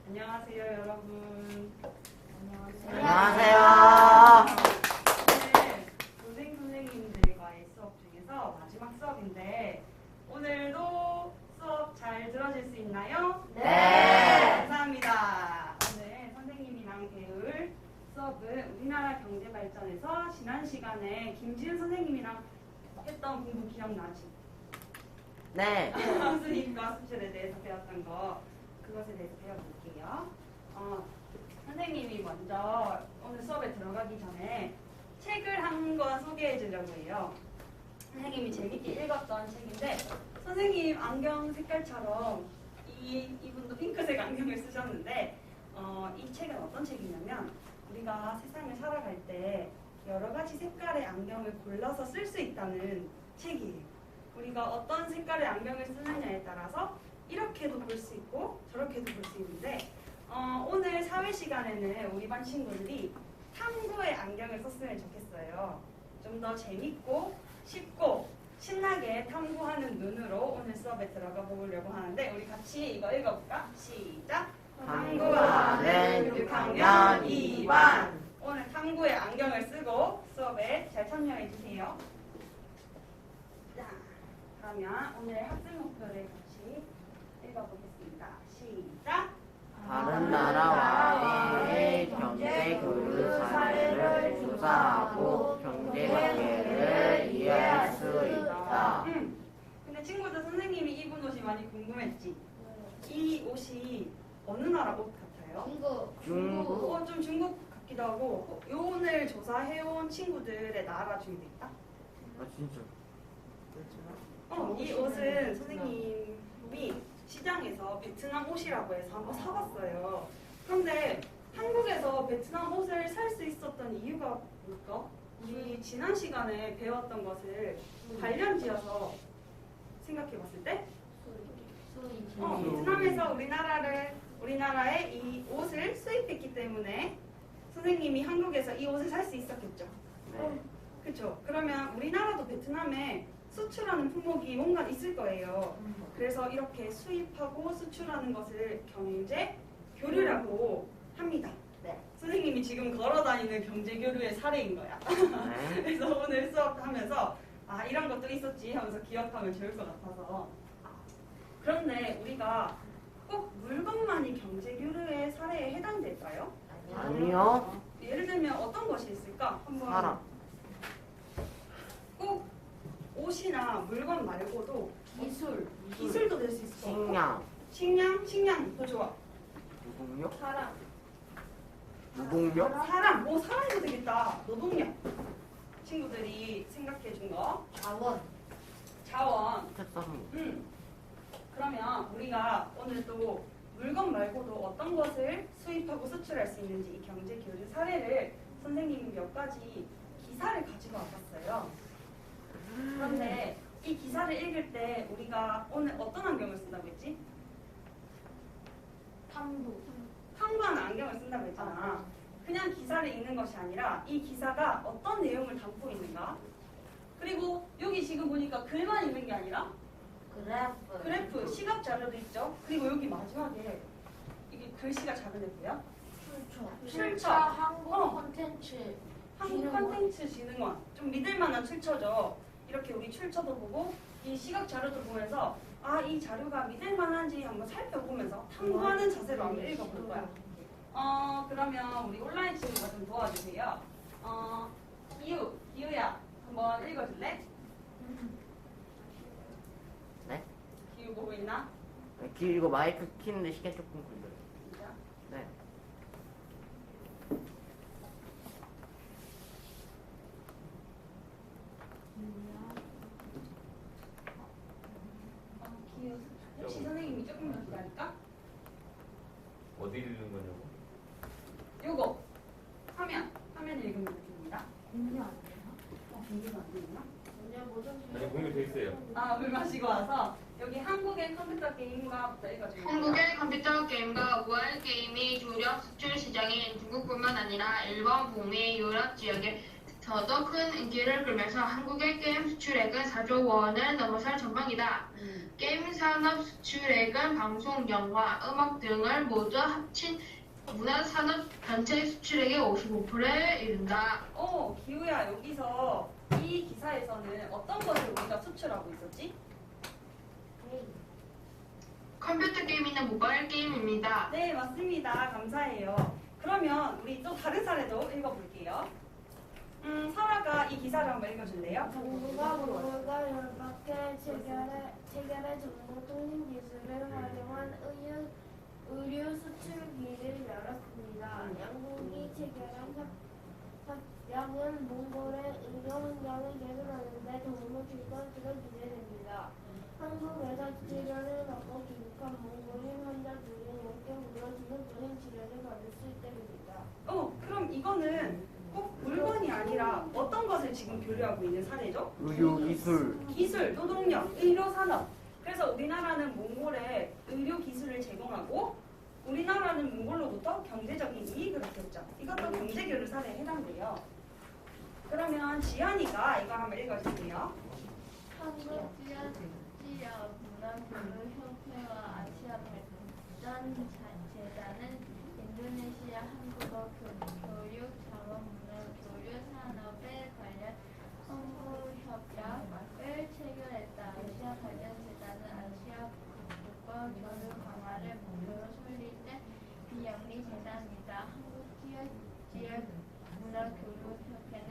안녕하세요, 여러분. 안녕하세요. 오늘 선생님들과의 수업 중에서 마지막 수업인데 오늘도 수업 잘 들어줄 수 있나요? 네. 감사합니다. 오늘 선생님이랑 배울 수업은 우리나라 경제 발전에서 지난 시간에 김지은 선생님이랑 했던 공부 기억나지? 네. 수입과 수출에 대해서 배웠던 거 그것에 대해서 배워볼게요. 선생님이 먼저 오늘 수업에 들어가기 전에 책을 한 권 소개해 주려고 해요. 선생님이 재밌게 읽었던 책인데 선생님 안경 색깔처럼 이분도 핑크색 안경을 쓰셨는데 이 책은 어떤 책이냐면 우리가 세상을 살아갈 때 여러 가지 색깔의 안경을 골라서 쓸 수 있다는 책이에요. 우리가 어떤 색깔의 안경을 쓰느냐에 따라서 이렇게도 볼 수 있고 저렇게도 볼 수 있는데 오늘 사회 시간에는 우리 반 친구들이 탐구의 안경을 썼으면 좋겠어요. 좀 더 재밌고 쉽고 신나게 탐구하는 눈으로 오늘 수업에 들어가 보려고 하는데 우리 같이 이거 읽어볼까? 시작! 탐구하는 6학년 2반 오늘 탐구의 안경을 쓰고 수업에 잘 참여해 주세요. 자, 그러면 오늘 학습 목표를 같이 읽어보겠습니다. 시작! 다른 나라와의 경제 교류 사례를 조사하고 경제 관계를 이해할 수 있다. 근데 친구들 선생님이 입은 옷이 많이 궁금했지? 이 옷이 어느 나라 옷 같아요? 중국. 좀 중국 같기도 하고 요 오늘 조사해온 친구들의 나라 중에 있다? 아 진짜. 이 옷은 선생님이 시장에서 베트남 옷이라고 해서 한번 사봤어요. 그런데 한국에서 베트남 옷을 살 수 있었던 이유가 뭘까? 우리 지난 시간에 배웠던 것을 관련지어서 생각해봤을 때 베트남에서 우리나라에 이 옷을 수입했기 때문에 선생님이 한국에서 이 옷을 살 수 있었겠죠. 네. 그렇죠. 그러면 우리나라도 베트남에 수출하는 품목이 뭔가 있을 거예요. 그래서 이렇게 수입하고 수출하는 것을 경제 교류라고 합니다. 네. 선생님이 지금 걸어다니는 경제 교류의 사례인 거야. 네. 그래서 오늘 수업하면서 이런 것도 있었지 하면서 기억하면 좋을 것 같아서. 그런데 우리가 꼭 물건만이 경제 교류의 사례에 해당될까요? 아니요. 예를 들면 어떤 것이 있을까? 한번 사람. 꼭 옷이나 물건 말고도 기술도 될 수 있을 것 같고 식량. 식량 더 좋아. 무공력. 사람 무공력. 사람도 되겠다. 노동력 친구들이 생각해 준 거. 자원. 특성. 그러면 우리가 오늘 또 물건 말고도 어떤 것을 수입하고 수출할 수 있는지 이 경제 교류 사례를 선생님이 몇 가지 기사를 가지고 왔었어요. 그런데 이 기사를 읽을 때 우리가 오늘 어떤 안경을 쓴다고 했지? 탐구하는 안경을 쓴다고 했잖아. 그냥 기사를 읽는 것이 아니라 이 기사가 어떤 내용을 담고 있는가? 그리고 여기 지금 보니까 글만 있는 게 아니라 그래프, 시각 자료도 있죠. 그리고 여기 마지막에 이게 글씨가 작은 애 뭐야? 출처. 한국 콘텐츠 한국 콘텐츠 진흥원. 좀 믿을만한 출처죠. 이렇게 우리 출처도 보고 이 시각 자료도 보면서 이 자료가 믿을만한지 한번 살펴보면서 탐구하는 자세로 한번 읽어볼 거야. 그러면 우리 온라인 친구가 좀 도와주세요. 기우야 한번 읽어줄래? 네. 기우 보고 있나? 이거 마이크 키는데 시간 조금 걸려요. 진짜? 네. 기우 혹시 선생님이 조금 더 기다릴까? 어디 읽는 거냐고? 요거 화면 읽으면 됩니다. 공유가 안 되나? 아니 공유돼 있어요. 물 마시고 와서 여기 한국의 컴퓨터 게임과부터 읽어줍니다. 한국의 컴퓨터 게임과 모바일 게임이 주력 수출 시장인 중국뿐만 아니라 일본, 북미, 유럽 지역에서도 큰 인기를 끌면서 한국의 게임 수출액은 4조 원을 넘어설 전망이다. 게임 산업 수출액은 방송경과 음악 등을 모두 합친 문화산업 전체 수출액의 55%에 이른다. 기우야, 여기서 이 기사에서는 어떤 것을 우리가 수출하고 있었지? 컴퓨터 게임이나 모바일 게임입니다. 네, 맞습니다. 감사해요. 그러면 우리 또 다른 사례도 읽어볼게요. 설아가 이 기사를 한번 읽어줄래요? 정부가 문물과 열받게 체결해 정보 통신 기술을 활용한 의류 수출기를 열었습니다. 양국이 체결한 협약은 몽골의 의료 환경을 개선하는 데 도움을 줄 것으로 기대됩니다. 한국에서 치료를 받고 귀국한 몽골인 환자들이 원격으로 지속적인 치료를 받을 수 있게 됩니다. 그럼 이거는 꼭 물건이 아니라 어떤 것을 지금 교류하고 있는 사례죠? 의료 기술. 기술, 노동력, 의료 산업. 그래서 우리나라는 몽골에 의료 기술을 제공하고 우리나라는 몽골로부터 경제적인 이익을 얻겠죠. 이것도 경제 교류 사례에 해당돼요. 그러면 지연이가 이거 한번 읽어주세요. 한국 지역 문화교류협회와 아시아 발전 재단은 인도네시아 한국어 교육 자원 문화교류 산업에 관련 홍보협약을 체결했다. 아시아 발전 재단은 아시아 국가 교류 강화를 목표로 설립된 비영리 재단이다. 한국 지역 문화교류협회는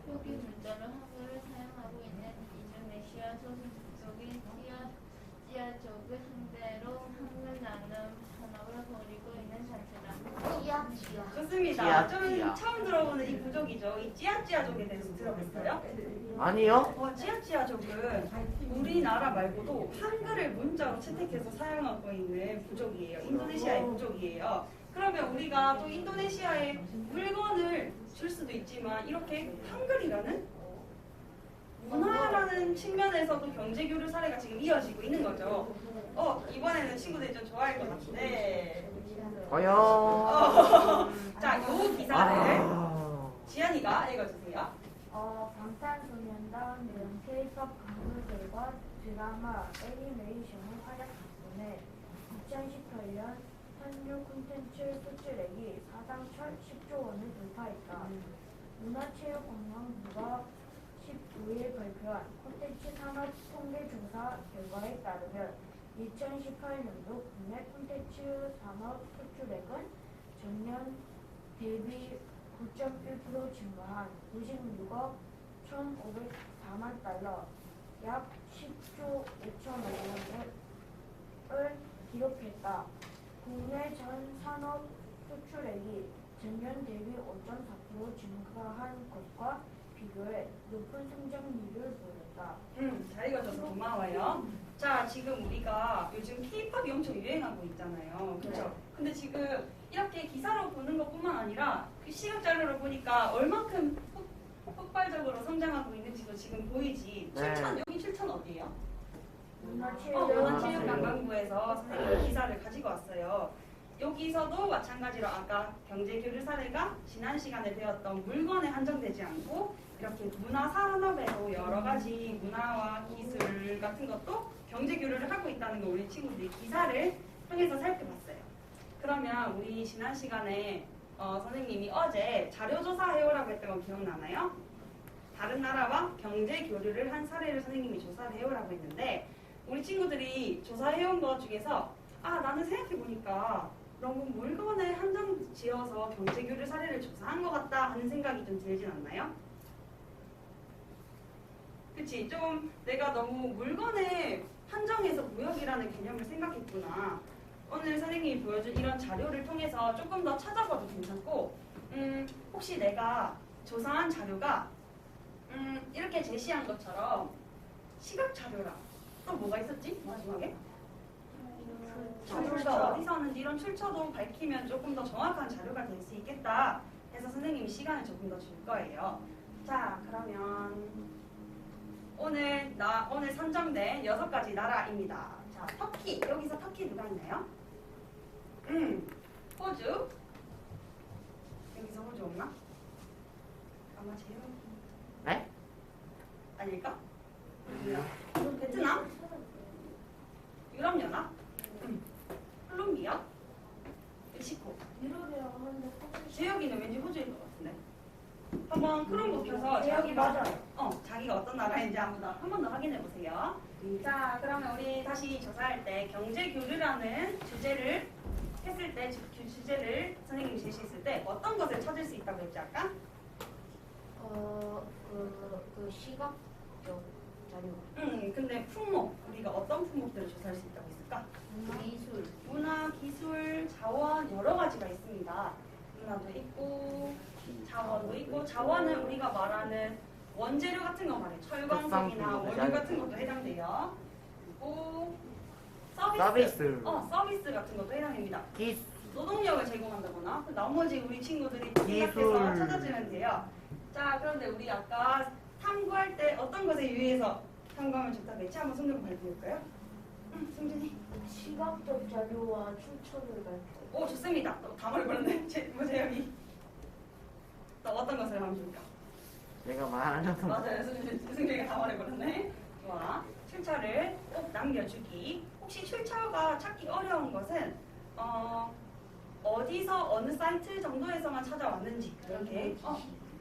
표기 문자로 한글을 사용하고 있는 인도네시아 소속인 찌아족을 상대로 한글 나눔 산업을 벌이고 있는 단체다. 좋습니다. 찌아찌아. 좀 처음 들어보는 이 부족이죠. 이 찌아찌아족에 대해서 들어봤어요? 아니요? 찌아찌아족은 우리나라 말고도 한글을 문자로 채택해서 사용하고 있는 부족이에요. 인도네시아의 부족이에요. 그러면 우리가 또 인도네시아에 물건을 줄 수도 있지만 이렇게 한글이라는 문화라는 측면에서도 경제교류 사례가 지금 이어지고 있는 거죠. 이번에는 친구들이 좀 좋아할 것 같은데. 과연. 자, 요 기사를 지연이가 읽어주세요. 방탄소년단 등 K-pop 가수들과 드라마, 애니메이션을 활약 덕분에 2018년 한류 콘텐츠 수출액이 사상 첫 10조 원을 돌파했다. 문화체육관광부가 19일 발표한 콘텐츠 산업 통계조사 결과에 따르면 2018년도 국내 콘텐츠 산업 수출액은 전년 대비 9.1% 증가한 96억 1,504만 달러, 약 10조 5천억 원을 기록했다. 국내 전 산업 수출액이 전년 대비 5.4% 증가한 것과 비교해 높은 성장률을 보였다. 잘 읽어줘서 고마워요. 자, 지금 우리가 요즘 K-팝이 엄청 유행하고 있잖아요. 그렇죠? 근데 지금 이렇게 기사로 보는 것뿐만 아니라 그 시각 자료를 보니까 얼만큼 폭발적으로 성장하고 있는지도 지금 보이지. 네. 여기 춘천 어디예요? 문화체육관광부 문화체육관광부에서 선생님이 기사를 가지고 왔어요. 여기서도 마찬가지로 아까 경제교류 사례가 지난 시간에 배웠던 물건에 한정되지 않고 이렇게 문화산업에도 여러 가지 문화와 기술 같은 것도 경제교류를 하고 있다는 거 우리 친구들이 기사를 통해서 살펴봤어요. 그러면 우리 지난 시간에 선생님이 어제 자료조사 해오라고 했던 거 기억나나요? 다른 나라와 경제교류를 한 사례를 선생님이 조사를 해오라고 했는데 우리 친구들이 조사해온 것 중에서 나는 생각해보니까 너무 물건에 한정 지어서 경제교류 사례를 조사한 것 같다 하는 생각이 좀 들진 않나요? 그치? 좀 내가 너무 물건에 한정해서 무역이라는 개념을 생각했구나. 오늘 선생님이 보여준 이런 자료를 통해서 조금 더 찾아봐도 괜찮고 혹시 내가 조사한 자료가 이렇게 제시한 것처럼 시각 자료랑 또 뭐가 있었지? 마지막에? 자료가 어디서 왔는지 이런 출처도 밝히면 조금 더 정확한 자료가 될 수 있겠다 해서 선생님이 시간을 조금 더 줄 거예요. 자, 그러면 오늘 선정된 6가지 나라입니다. 자, 터키. 여기서 터키 누가 있나요? 호주. 여기서 호주 없나? 아마 제일 네? 아닐까? 베트남? 유럽연합? 콜롬비아? 멕시코. 유럽이라고 하는데 지역이는 왠지 호주일 것 같은데. 한번 크롬북 켜서 지역이 맞아요. 자기가 어떤 나라인지 한 번 더 확인해 보세요. 자, 그러면 우리 다시 조사할 때 경제 교류라는 주제를 했을 때 주제를 선생님이 제시했을 때 어떤 것을 찾을 수 있다고 했지 아까? 그 시각적 자료. 근데 품목 우리가 어떤 품목들을 조사할 수 있다고 했을까? 미술. 문화, 기술, 자원 여러 가지가 있습니다. 문화도 있고 자원도 있고 자원은 우리가 말하는 원재료 같은 거 말해. 철광석이나 원유 같은 것도 해당돼요. 그리고 서비스. 서비스 같은 것도 해당됩니다. 기술. 노동력을 제공한다거나 나머지 우리 친구들이 기술. 생각해서 찾아주면 돼요. 자, 그런데 우리 아까 탐구할 때 어떤 것에 유의해서 탐구하면 좋다고 했지? 한번 손 들고 발표해볼까요? 승준이. 시각적 자료와 출처를 발표. 오, 좋습니다. 다 말해버렸네. 재영이. 또 어떤 것을 하면 좋을까? 내가 말하려던 맞아요. 승준이가 다 말해버렸네. 좋아. 출처를 꼭 남겨주기. 혹시 출처가 찾기 어려운 것은 어디서 어느 사이트 정도에서만 찾아왔는지 그렇게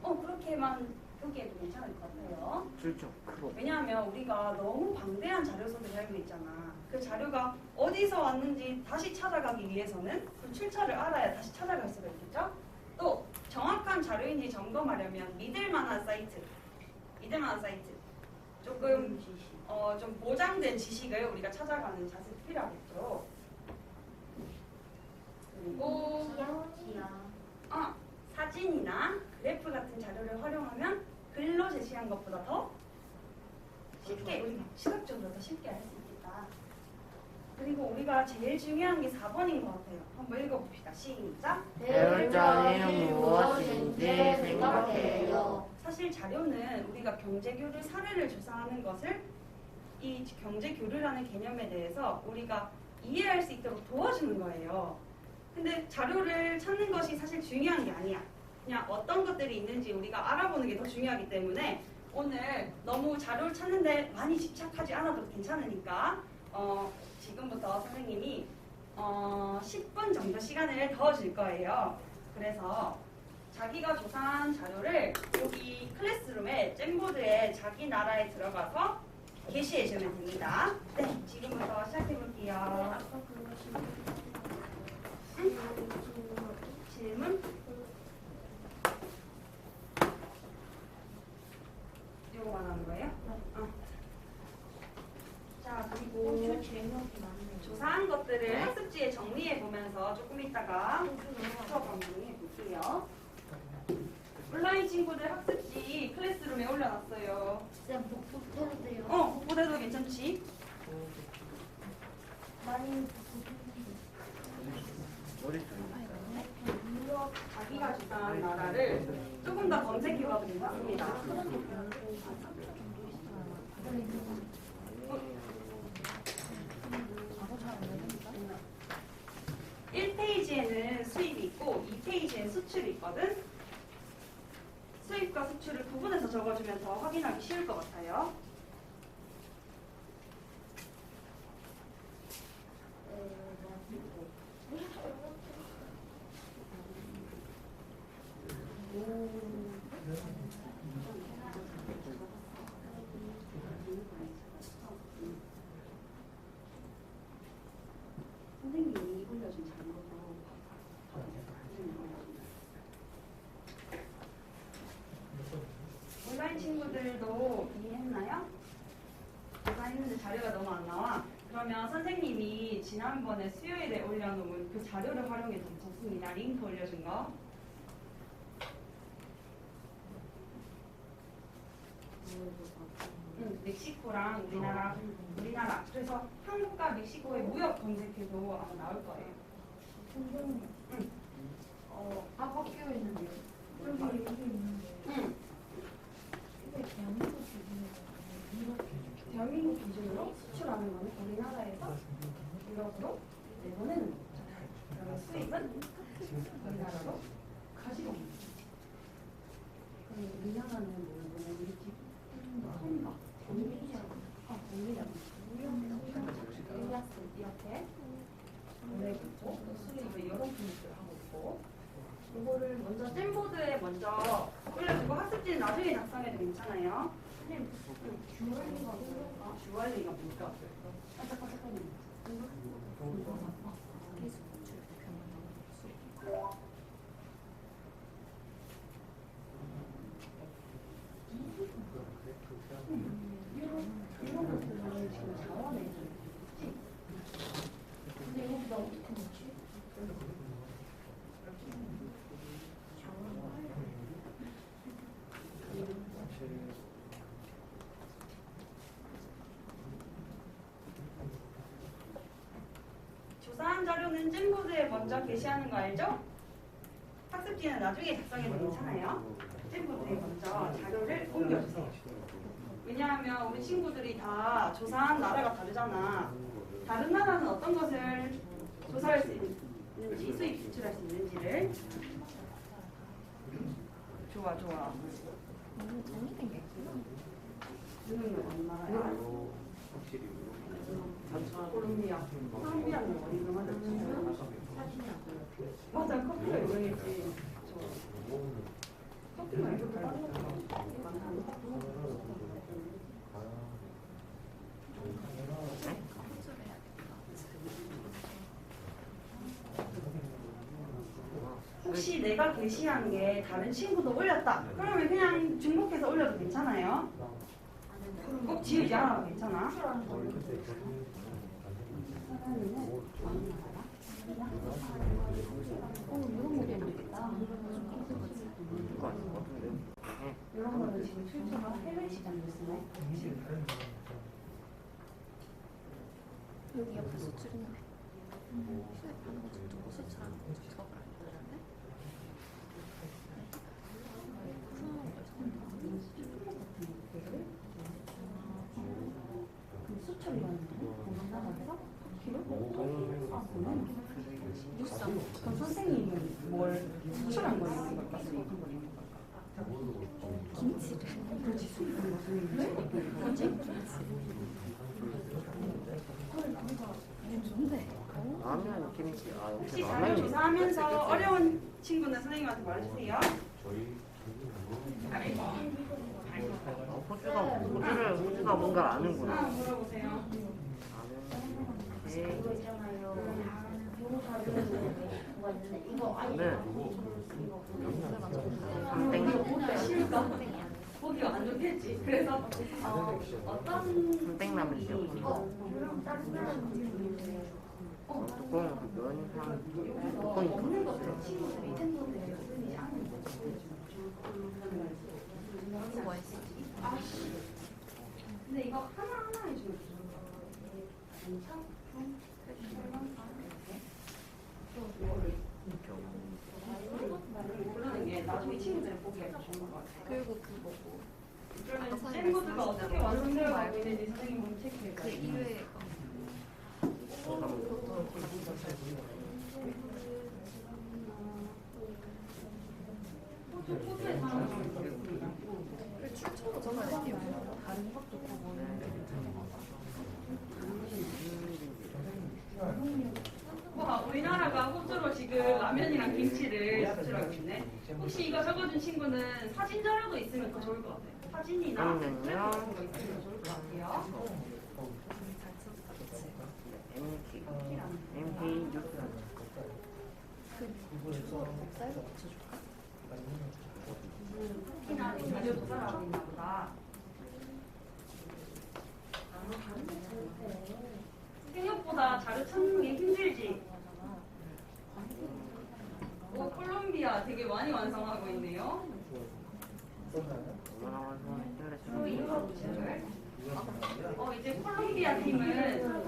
그렇게만 표기해도 괜찮을 것 같아요. 출처 크로. 왜냐하면 우리가 너무 방대한 자료 속에 살고 있잖아. 그 자료가 어디서 왔는지 다시 찾아가기 위해서는 그 출처를 알아야 다시 찾아갈 수가 있겠죠? 또 정확한 자료인지 점검하려면 믿을 만한 사이트 조금 좀 보장된 지식을 우리가 찾아가는 자세가 필요하겠죠. 그리고 사진이나 그래프 같은 자료를 활용하면 글로 제시한 것보다 더 쉽게 우리가 시각적으로 더 쉽게 알 수 있겠다. 그리고 우리가 제일 중요한 게 4번인 것 같아요. 한번 읽어봅시다. 시작. 배울 점이 무엇인지 생각해요. 사실 자료는 우리가 경제교류 사례를 조사하는 것을 이 경제교류라는 개념에 대해서 우리가 이해할 수 있도록 도와주는 거예요. 근데 자료를 찾는 것이 사실 중요한 게 아니야. 그냥 어떤 것들이 있는지 우리가 알아보는 게 더 중요하기 때문에 오늘 너무 자료를 찾는데 많이 집착하지 않아도 괜찮으니까 지금부터 선생님이 10분 정도 시간을 더 줄 거예요. 그래서 자기가 조사한 자료를 여기 클래스룸에 잼보드에 자기 나라에 들어가서 게시해 주면 됩니다. 네, 지금부터 시작해 볼게요. 질문? 요거만 하는 거예요? 자, 그리고 조사한 것들을 학습지에 정리해 보면서 조금 이따가 수업 방송해 볼게요. 온라인 친구들 학습지 클래스룸에 올려놨어요. 쌤 복붙해도 돼요? 복붙해도 괜찮지? 많이 자기가 조사한 나라를 조금 더 검색해 봐도 괜찮습니다. 1페이지에는 수입이 있고 2페이지엔 수출이 있거든. 수입과 수출을 구분해서 적어주면 더 확인하기 쉬울 것 같아요. 선생님이 올려준 자료로 온라인 친구들도 이해했나요? 조사했는데 자료가 너무 안 나와? 그러면 선생님이 지난번에 수요일에 올려놓은 그 자료를 활용해도 괜찮습니다. 링크 올려준 거. 멕시코랑 우리나라. 그래서 한국과 멕시코의 무역 검색해도 아마 나올 거예요. 선생님. 아까 끼워 있는데요. 여기 있는데. 근데 대한민국 기준으로 수출하는 거는 우리나라에서 유럽으로 내보내는 거죠. 그러면 수입은 우리나라로 가지고 오는 거죠. 그럼 우리나라는 뭘 보내드리지? 손가. 공리장. 공리장. 이렇게 보내고 있고 또 수립을 이런 분위기를 하고 있고 이거를 먼저 잼보드에 먼저 올려두고 학습지는 나중에 작성해도 괜찮아요. 선생님, 주얼리가 뭡니까? 반짝반짝거리는 이런 것들을 지금 자원에 있지? 근데 여기다 어떻게 넣지? 조사한 자료는 잼보드에 먼저 게시하는 거 알죠? 학습지는 나중에 작성해도 괜찮아요. 잼보드에 먼저 자료를 옮겨주세요. 왜냐하면 우리 친구들이 다 조사한 나라가 다르잖아. 다른 나라는 어떤 것을 조사할 수 있는지, 수입 수출할 수 있는지를. 좋아. 너무 정리된 게 있구나. 누구는 어느 나라야? 콜롬비아. 콜롬비아는 어디 유명하죠? 맞아, 커피가 유명했지. 커피 말고 다른 것도 혹시 내가 게시한 게 다른 친구도 올렸다. 그러면 그냥 중복해서 올려도 괜찮아요. 꼭 지우지 않아도 괜찮아. 이런 거 되겠다. 이런 거는 지금 출처가 해외 시장에 쓰네. 여기 옆에 수출이네. 수입하는 거 저쪽고 수출하는 거 저쪽으로 알려드렸네. 그 수출이라는 거? 공항나라에서? 아, 그래? 그럼 선생님은 뭘 수출한 거 있는 걸까? 수입한 거 있는 걸까? 김치를. 그렇지, 수입한 거 수입. 그렇지? 좋은데. 라면 김치. 아 혹시 역시 자료 라면이. 조사하면서 어려운 친구는 선생님한테 말해주세요. 호주가 뭔가를 아는구나. 물어보세요. 이거 있잖아요. 삼땡. 보기가 안 좋겠지. 그래서 어떤 삼땡라면이요. 뚜껑 면향 뚜껑이 없는 더 것들 친구들이 핸드폰에 쓰니 않는 거죠. 이거 맛있어. 근데 이거 하나하나 해주면 좋은 거 괜찮아? 모르는 게 나중에 친구들 보기에 좋은 것 같아. 그리고 그거고. 그러면 잼보드가 어떻게 완성되어 가고 있는지 선생님 한번 체크해 그 봐요. 2회 호주에 사는 출처도 적어야 돼요. 다른 것도 보고는 와, 우리나라가 호주로 지금 라면이랑 김치를 수출하고 있네. 혹시 이거 적어준 친구는 사진 자료도 있으면 더 좋을 것 같아요. 사진이나 그러면요. 셀카 같은 거 있으면 더 좋을 것 같아요. MK 6. 쌀도 붙여줄까? 특히나 자료 조사를 하고 있나 보다. 생각보다 자료 찾는 게 힘들지. 오, 콜롬비아 되게 많이 완성하고 있네요. 이제 콜롬비아 팀은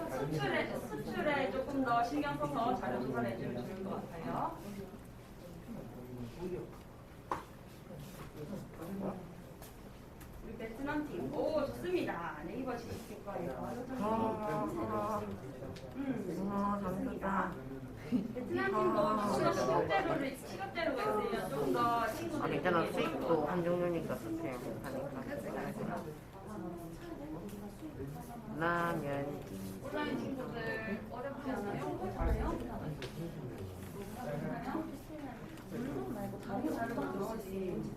수출에 조금 더 신경 써서 자료 조사를 해주면 좋을 것 같아요. 우리 베트남 팀, 오 좋습니다. 네이버 지식 거예요. 좋습니다. 베트남 팀도 조금 더 시각자료가 있으면 좀 더 친구들이 괜찮아. 수익도 한 종류니까 그렇게 하니까. 라면. 온라인 친구들 어렵지 않아요? 잘해요? 물론 말고 다른 거 잘 만들어야지.